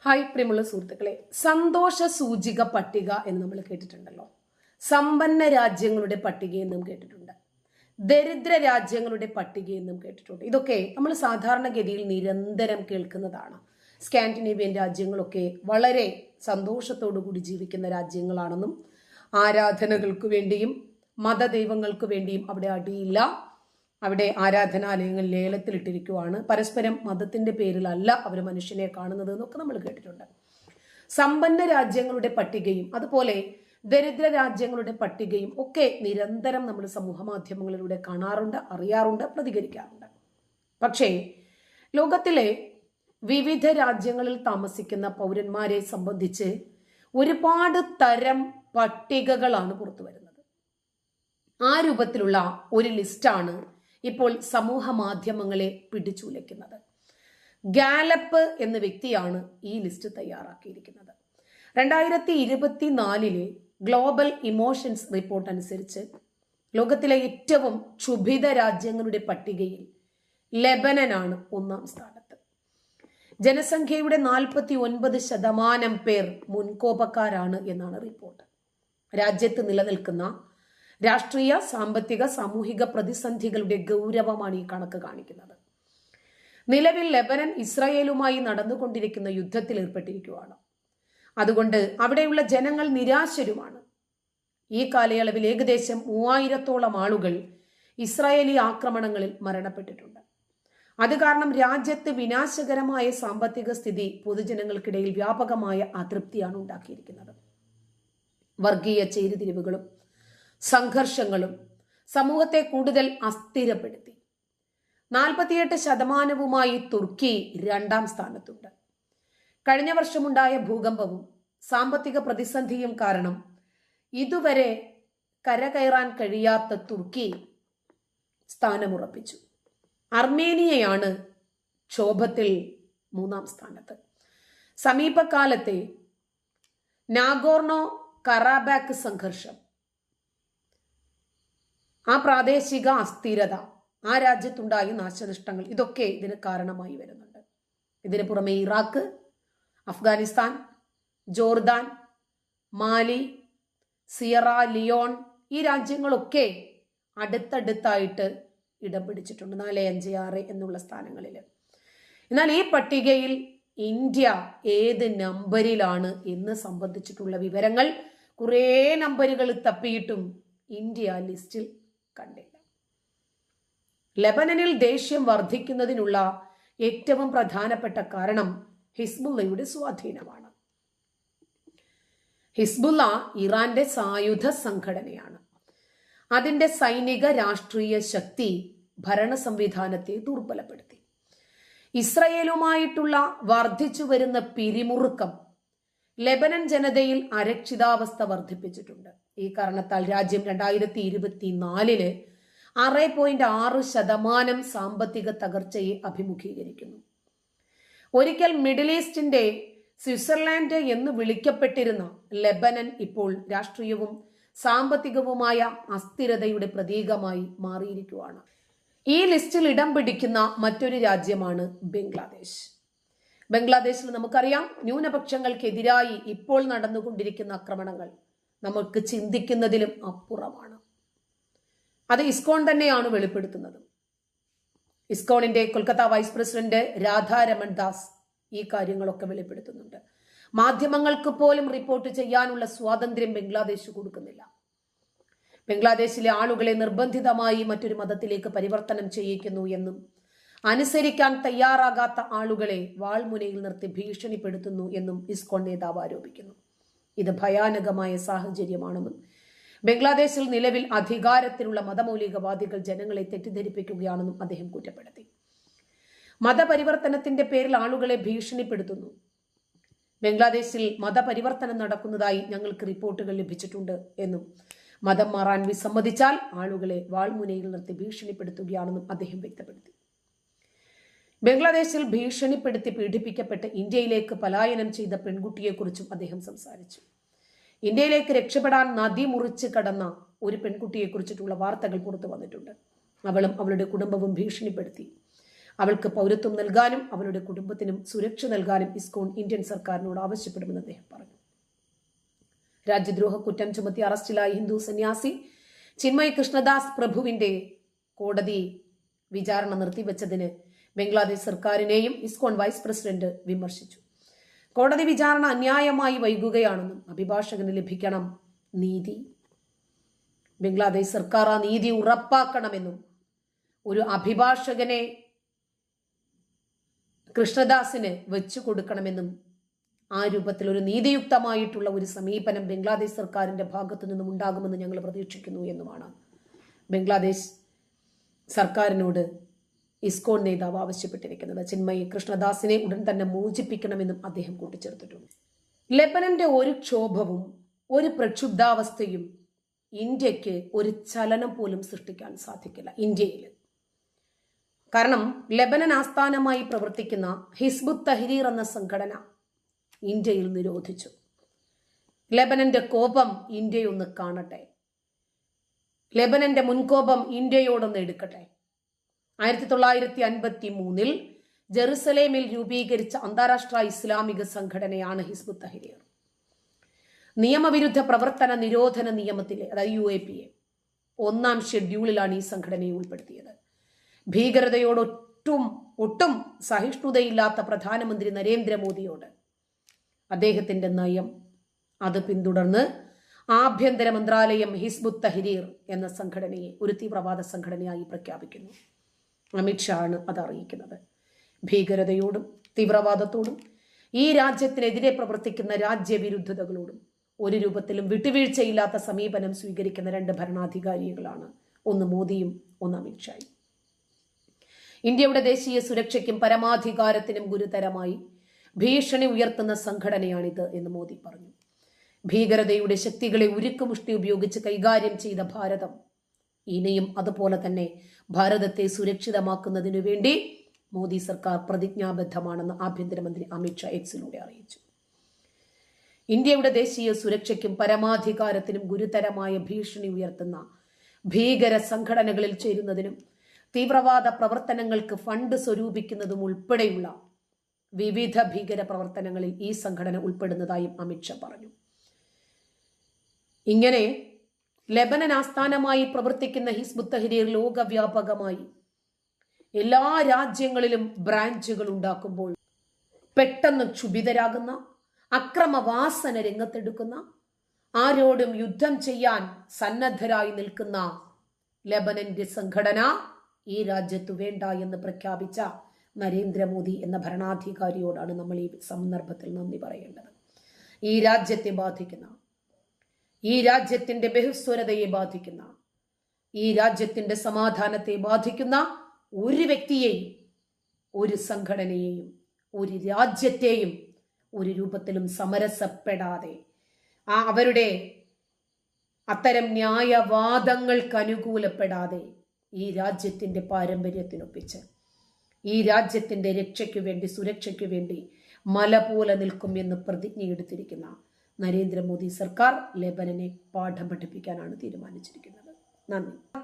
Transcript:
Hi പ്രിയമുള്ള സുഹൃത്തുക്കളെ, സന്തോഷ സൂചിക പട്ടിക എന്ന് നമ്മൾ കേട്ടിട്ടുണ്ടല്ലോ. സമ്പന്ന രാജ്യങ്ങളുടെ പട്ടിക എന്നും കേട്ടിട്ടുണ്ട്, ദരിദ്ര രാജ്യങ്ങളുടെ പട്ടിക എന്നും കേട്ടിട്ടുണ്ട്. ഇതൊക്കെ നമ്മൾ സാധാരണഗതിയിൽ നിരന്തരം കേൾക്കുന്നതാണ്. സ്കാൻഡിനേവിയൻ രാജ്യങ്ങളൊക്കെ വളരെ സന്തോഷത്തോടു കൂടി ജീവിക്കുന്ന രാജ്യങ്ങളാണെന്നും ആരാധനകൾക്ക് വേണ്ടിയും മതദൈവങ്ങൾക്ക് വേണ്ടിയും അവിടെ അടിയില്ല, അവിടെ ആരാധനാലയങ്ങൾ ലേലത്തിലിട്ടിരിക്കുവാണ്, പരസ്പരം മതത്തിന്റെ പേരിലല്ല അവർ മനുഷ്യനെ കാണുന്നത് എന്നൊക്കെ നമ്മൾ കേട്ടിട്ടുണ്ട്. സമ്പന്ന രാജ്യങ്ങളുടെ പട്ടികയും അതുപോലെ ദരിദ്ര രാജ്യങ്ങളുടെ പട്ടികയും ഒക്കെ നിരന്തരം നമ്മൾ സമൂഹ മാധ്യമങ്ങളിലൂടെ കാണാറുണ്ട്, അറിയാറുണ്ട്, പ്രതികരിക്കാറുണ്ട്. പക്ഷേ ലോകത്തിലെ വിവിധ രാജ്യങ്ങളിൽ താമസിക്കുന്ന പൗരന്മാരെ സംബന്ധിച്ച് ഒരുപാട് തരം പട്ടികകളാണ് പുറത്തു വരുന്നത്. ആ രൂപത്തിലുള്ള ഒരു ലിസ്റ്റാണ് ഇപ്പോൾ സമൂഹ മാധ്യമങ്ങളെ പിടിച്ചുലയ്ക്കുന്നത്. ഗാലപ്പ് എന്ന വ്യക്തിയാണ് ഈ ലിസ്റ്റ് തയ്യാറാക്കിയിരിക്കുന്നത്. 2024 ഗ്ലോബൽ ഇമോഷൻസ് റിപ്പോർട്ട് അനുസരിച്ച് ലോകത്തിലെ ഏറ്റവും ക്ഷുഭിത രാജ്യങ്ങളുടെ പട്ടികയിൽ ലെബനനാണ് 1ാം സ്ഥാനത്ത്. ജനസംഖ്യയുടെ 49% പേർ മുൻകോപക്കാരാണ് എന്നാണ് റിപ്പോർട്ട്. രാജ്യത്ത് നിലനിൽക്കുന്ന രാഷ്ട്രീയ, സാമ്പത്തിക, സാമൂഹിക പ്രതിസന്ധികളുടെ ഗൗരവമാണ് ഈ കണക്ക് കാണിക്കുന്നത്. നിലവിൽ ലെബനൻ ഇസ്രായേലുമായി നടന്നുകൊണ്ടിരിക്കുന്ന യുദ്ധത്തിൽ ഏർപ്പെട്ടിരിക്കുകയാണ്. അതുകൊണ്ട് അവിടെയുള്ള ജനങ്ങൾ നിരാശരുമാണ്. ഈ കാലയളവിൽ ഏകദേശം 3000-ഓളം ആളുകൾ ഇസ്രായേലി ആക്രമണങ്ങളിൽ മരണപ്പെട്ടിട്ടുണ്ട്. അത് കാരണം രാജ്യത്ത് വിനാശകരമായ സാമ്പത്തിക സ്ഥിതി പൊതുജനങ്ങൾക്കിടയിൽ വ്യാപകമായ അതൃപ്തിയാണ് ഉണ്ടാക്കിയിരിക്കുന്നത്. വർഗീയ ചേരിതിരിവുകളും സംഘർഷങ്ങളും സമൂഹത്തെ കൂടുതൽ അസ്ഥിരപ്പെടുത്തി. 48% തുർക്കി 2ാം സ്ഥാനത്തുണ്ട്. കഴിഞ്ഞ വർഷമുണ്ടായ ഭൂകമ്പവും സാമ്പത്തിക പ്രതിസന്ധിയും കാരണം ഇതുവരെ കരകയറാൻ കഴിയാത്ത തുർക്കി സ്ഥാനമുറപ്പിച്ചു. അർമേനിയയാണ് ക്ഷോഭത്തിൽ 3ാം സ്ഥാനത്ത്. സമീപകാലത്തെ നാഗോർണോ കറാബാക്ക് സംഘർഷം, ആ പ്രാദേശിക അസ്ഥിരത, ആ രാജ്യത്തുണ്ടായ നാശനഷ്ടങ്ങൾ, ഇതൊക്കെ ഇതിന് കാരണമായി വരുന്നുണ്ട്. ഇതിന് പുറമെ ഇറാഖ്, അഫ്ഗാനിസ്ഥാൻ, ജോർദാൻ, മാലി, സിയറ ലിയോൺ, ഈ രാജ്യങ്ങളൊക്കെ അടുത്തടുത്തായിട്ട് ഇടം പിടിച്ചിട്ടുണ്ട് 4, 5, 6 എന്നുള്ള സ്ഥാനങ്ങളിൽ. എന്നാൽ ഈ പട്ടികയിൽ ഇന്ത്യ ഏത് നമ്പറിലാണ് എന്ന് സംബന്ധിച്ചിട്ടുള്ള വിവരങ്ങൾ കുറേ നമ്പറുകൾ തപ്പിയിട്ടും ഇന്ത്യ ലിസ്റ്റിൽ കണ്ടില്ല. ലെബനനിൽ ദേഷ്യം വർദ്ധിക്കുന്നതിനുള്ള ഏറ്റവും പ്രധാനപ്പെട്ട കാരണം ഹിസ്ബുള്ളയുടെ സ്വാധീനമാണ്. ഹിസ്ബുള്ള ഇറാന്റെ സായുധ സംഘടനയാണ്. അതിന്റെ സൈനിക രാഷ്ട്രീയ ശക്തി ഭരണ സംവിധാനത്തെ ദുർബലപ്പെടുത്തി. ഇസ്രയേലുമായിട്ടുള്ള വർദ്ധിച്ചു വരുന്ന പിരിമുറുക്കം ലെബനൻ ജനതയിൽ അരക്ഷിതാവസ്ഥ വർദ്ധിപ്പിച്ചിട്ടുണ്ട്. ഈ കാരണത്താൽ രാജ്യം 2024 6.6% സാമ്പത്തിക തകർച്ചയെ അഭിമുഖീകരിക്കുന്നു. ഒരിക്കൽ മിഡിൽ ഈസ്റ്റിന്റെ സ്വിറ്റ്സർലാൻഡ് എന്ന് വിളിക്കപ്പെട്ടിരുന്ന ലെബനൻ ഇപ്പോൾ രാഷ്ട്രീയവും സാമ്പത്തികവുമായ അസ്ഥിരതയുടെ പ്രതീകമായി മാറിയിരിക്കുകയാണ്. ഈ ലിസ്റ്റിൽ ഇടം പിടിക്കുന്ന മറ്റൊരു രാജ്യമാണ് ബംഗ്ലാദേശ്. ബംഗ്ലാദേശിൽ നമുക്കറിയാം, ന്യൂനപക്ഷങ്ങൾക്കെതിരായി ഇപ്പോൾ നടന്നുകൊണ്ടിരിക്കുന്ന ആക്രമണങ്ങൾ നമുക്ക് ചിന്തിക്കുന്നതിലും അപ്പുറമാണ്. അത് ഇസ്കോൺ തന്നെയാണ് വെളിപ്പെടുത്തുന്നത്. ഇസ്കോണിന്റെ കൊൽക്കത്ത വൈസ് പ്രസിഡന്റ് രാധാരമൺ ദാസ് ഈ കാര്യങ്ങളൊക്കെ വെളിപ്പെടുത്തുന്നുണ്ട്. മാധ്യമങ്ങൾക്ക് പോലും റിപ്പോർട്ട് ചെയ്യാനുള്ള സ്വാതന്ത്ര്യം ബംഗ്ലാദേശ് കൊടുക്കുന്നില്ല. ബംഗ്ലാദേശിലെ ആളുകളെ നിർബന്ധിതമായി മറ്റൊരു മതത്തിലേക്ക് പരിവർത്തനം ചെയ്യിക്കുന്നു എന്നും അനുസരിക്കാൻ തയ്യാറാകാത്ത ആളുകളെ വാൾമുനയിൽ നിർത്തി ഭീഷണിപ്പെടുത്തുന്നു എന്നും ഇസ്കോൺ നേതാവ് ആരോപിക്കുന്നു. ഇത് ഭയാനകമായ സാഹചര്യമാണെന്നും ബംഗ്ലാദേശിൽ നിലവിൽ അധികാരത്തിലുള്ള മതമൗലികവാദികൾ ജനങ്ങളെ തെറ്റിദ്ധരിപ്പിക്കുകയാണെന്നും അദ്ദേഹം കുറ്റപ്പെടുത്തി. മതപരിവർത്തനത്തിന്റെ പേരിൽ ആളുകളെ ഭീഷണിപ്പെടുത്തുന്നു. ബംഗ്ലാദേശിൽ മതപരിവർത്തനം നടക്കുന്നതായി ഞങ്ങൾക്ക് റിപ്പോർട്ടുകൾ ലഭിച്ചിട്ടുണ്ട് എന്നും മതം മാറാൻ വിസമ്മതിച്ചാൽ ആളുകളെ വാൾമുനയിൽ നിർത്തി ഭീഷണിപ്പെടുത്തുകയാണെന്നും അദ്ദേഹം വ്യക്തപ്പെടുത്തി. ബംഗ്ലാദേശിൽ ഭീഷണിപ്പെടുത്തി പീഡിപ്പിക്കപ്പെട്ട് ഇന്ത്യയിലേക്ക് പലായനം ചെയ്ത പെൺകുട്ടിയെക്കുറിച്ചും അദ്ദേഹം സംസാരിച്ചു. ഇന്ത്യയിലേക്ക് രക്ഷപ്പെടാൻ നദി മുറിച്ച് കടന്ന ഒരു പെൺകുട്ടിയെക്കുറിച്ചിട്ടുള്ള വാർത്തകൾ പുറത്തു വന്നിട്ടുണ്ട്. അവളും അവളുടെ കുടുംബവും ഭീഷണിപ്പെടുത്തി അവൾക്ക് പൗരത്വം നൽകാനും അവളുടെ കുടുംബത്തിനും സുരക്ഷ നൽകാനും ഇസ്കോൺ ഇന്ത്യൻ സർക്കാരിനോട് ആവശ്യപ്പെടുമെന്ന് അദ്ദേഹം പറഞ്ഞു. രാജ്യദ്രോഹ കുറ്റം ചുമത്തി അറസ്റ്റിലായ ഹിന്ദു സന്യാസി ചിന്മയ് കൃഷ്ണദാസ് പ്രഭുവിന്റെ കോടതി വിചാരണ നിർത്തിവെച്ചതിന് ബംഗ്ലാദേശ് സർക്കാരിനെയും ഇസ്കോൺ വൈസ് പ്രസിഡന്റ് വിമർശിച്ചു. കോടതി വിചാരണ അന്യായമായി വൈകുകയാണെന്നും അഭിഭാഷകന് ലഭിക്കണം നീതി, ബംഗ്ലാദേശ് സർക്കാർ ആ നീതി ഉറപ്പാക്കണമെന്നും ഒരു അഭിഭാഷകനെ കൃഷ്ണദാസിന് വെച്ചു കൊടുക്കണമെന്നും ആ രൂപത്തിൽ ഒരു നീതിയുക്തമായിട്ടുള്ള ഒരു സമീപനം ബംഗ്ലാദേശ് സർക്കാരിന്റെ ഭാഗത്തു നിന്നും ഉണ്ടാകുമെന്ന് ഞങ്ങൾ പ്രതീക്ഷിക്കുന്നു എന്നുമാണ് ബംഗ്ലാദേശ് സർക്കാരിനോട് ഇസ്കോൺ നേതാവ് ആവശ്യപ്പെട്ടിരിക്കുന്നത്. ചിന്മയ് കൃഷ്ണദാസിനെ ഉടൻ തന്നെ മോചിപ്പിക്കണമെന്നും അദ്ദേഹം കൂട്ടിച്ചേർത്തിട്ടുണ്ട്. ലെബനന്റെ ഒരു ക്ഷോഭവും ഒരു പ്രക്ഷുബ്ധാവസ്ഥയും ഇന്ത്യക്ക് ഒരു ചലനം പോലും സൃഷ്ടിക്കാൻ സാധിക്കില്ല ഇന്ത്യയിൽ. കാരണം ലെബനൻ ആസ്ഥാനമായി പ്രവർത്തിക്കുന്ന ഹിസ്ബുത്ത് തഹ്രീർ എന്ന സംഘടന ഇന്ത്യയിൽ നിരോധിച്ചു. ലെബനന്റെ കോപം ഇന്ത്യയൊന്ന് കാണട്ടെ, ലെബനന്റെ മുൻകോപം ഇന്ത്യയോടൊന്ന് എടുക്കട്ടെ. 1953 ജെറുസലേമിൽ രൂപീകരിച്ച അന്താരാഷ്ട്ര ഇസ്ലാമിക സംഘടനയാണ് ഹിസ്ബുത്ത് തഹ്രീർ. നിയമവിരുദ്ധ പ്രവർത്തന നിരോധന നിയമത്തിലെ, അതായത് UAPA 1-ാം ഷെഡ്യൂളിലാണ് ഈ സംഘടനയെ ഉൾപ്പെടുത്തിയത്. ഭീകരതയോട് ഒട്ടും സഹിഷ്ണുതയില്ലാത്ത പ്രധാനമന്ത്രി നരേന്ദ്രമോദിയോട് അദ്ദേഹത്തിന്റെ നയം അത് പിന്തുടർന്ന് ആഭ്യന്തര മന്ത്രാലയം ഹിസ്ബുത്ത് തഹ്രീർ എന്ന സംഘടനയെ ഒരു തീവ്രവാദ സംഘടനയായി പ്രഖ്യാപിക്കുന്നു. അമിത്ഷാ ആണ് അത് അറിയിക്കുന്നത്. ഭീകരതയോടും തീവ്രവാദത്തോടും ഈ രാജ്യത്തിനെതിരെ പ്രവർത്തിക്കുന്ന രാജ്യവിരുദ്ധതകളോടും ഒരു രൂപത്തിലും വിട്ടുവീഴ്ചയില്ലാത്ത സമീപനം സ്വീകരിക്കുന്ന രണ്ട് ഭരണാധികാരികളാണ്, ഒന്ന് മോദിയും ഒന്ന് അമിത്ഷായും. ഇന്ത്യയുടെ ദേശീയ സുരക്ഷയ്ക്കും പരമാധികാരത്തിനും ഗുരുതരമായി ഭീഷണി ഉയർത്തുന്ന സംഘടനയാണിത് എന്ന് മോദി പറഞ്ഞു. ഭീകരതയുടെ ശക്തികളെ ഉരുക്കുമുഷ്ടി ഉപയോഗിച്ച് കൈകാര്യം ചെയ്ത ഭാരതം ഇനിയും അതുപോലെ തന്നെ ഭാരതത്തെ സുരക്ഷിതമാക്കുന്നതിനു വേണ്ടി മോദി സർക്കാർ പ്രതിജ്ഞാബദ്ധമാണെന്ന് ആഭ്യന്തരമന്ത്രി അമിത്ഷാ എക്സിലൂടെ അറിയിച്ചു. ഇന്ത്യയുടെ ദേശീയ സുരക്ഷയ്ക്കും പരമാധികാരത്തിനും ഗുരുതരമായ ഭീഷണി ഉയർത്തുന്ന ഭീകര സംഘടനകളിൽ ചേരുന്നതിനും തീവ്രവാദ പ്രവർത്തനങ്ങൾക്ക് ഫണ്ട് സ്വരൂപിക്കുന്നതും ഉൾപ്പെടെയുള്ള വിവിധ ഭീകര പ്രവർത്തനങ്ങളിൽ ഈ സംഘടന ഉൾപ്പെടുന്നതായും അമിത്ഷാ പറഞ്ഞു. ഇങ്ങനെ ലെബനൻ ആസ്ഥാനമായി പ്രവർത്തിക്കുന്ന ഹിസ്ബുത്ത് തഹ്രീർ ലോകവ്യാപകമായി എല്ലാ രാജ്യങ്ങളിലും ബ്രാഞ്ചുകൾ ഉണ്ടാക്കുമ്പോൾ പെട്ടെന്ന് ക്ഷുഭിതരാകുന്ന, അക്രമവാസന രംഗത്തെടുക്കുന്ന, ആരോടും യുദ്ധം ചെയ്യാൻ സന്നദ്ധരായി നിൽക്കുന്ന ലെബനന്റെ സംഘടന ഈ രാജ്യത്തു വേണ്ട എന്ന് പ്രഖ്യാപിച്ച നരേന്ദ്രമോദി എന്ന ഭരണാധികാരിയോടാണ് നമ്മൾ ഈ സന്ദർഭത്തിൽ നന്ദി പറയേണ്ടത്. ഈ രാജ്യത്തെ ബാധിക്കുന്ന, ഈ രാജ്യത്തിന്റെ ബഹുസ്വരതയെ ബാധിക്കുന്ന, ഈ രാജ്യത്തിന്റെ സമാധാനത്തെ ബാധിക്കുന്ന ഒരു വ്യക്തിയെയും, ഒരു സംഘടനയെയും, ഒരു രാജ്യത്തെയും ഒരു രൂപത്തിലും സമരസപ്പെടാതെ അവരുടെ അത്തരം ന്യായവാദങ്ങൾക്ക് അനുകൂലപ്പെടാതെ ഈ രാജ്യത്തിന്റെ പാരമ്പര്യത്തിനൊപ്പിച്ച് ഈ രാജ്യത്തിന്റെ രക്ഷയ്ക്കു വേണ്ടി, സുരക്ഷയ്ക്കു വേണ്ടി മല പോലെ നിൽക്കും എന്ന് പ്രതിജ്ഞയെടുത്തിരിക്കുന്ന നരേന്ദ്രമോദി സർക്കാർ ലെബനനെ പാഠം പഠിപ്പിക്കാനാണ് തീരുമാനിച്ചിരിക്കുന്നത്. നന്ദി.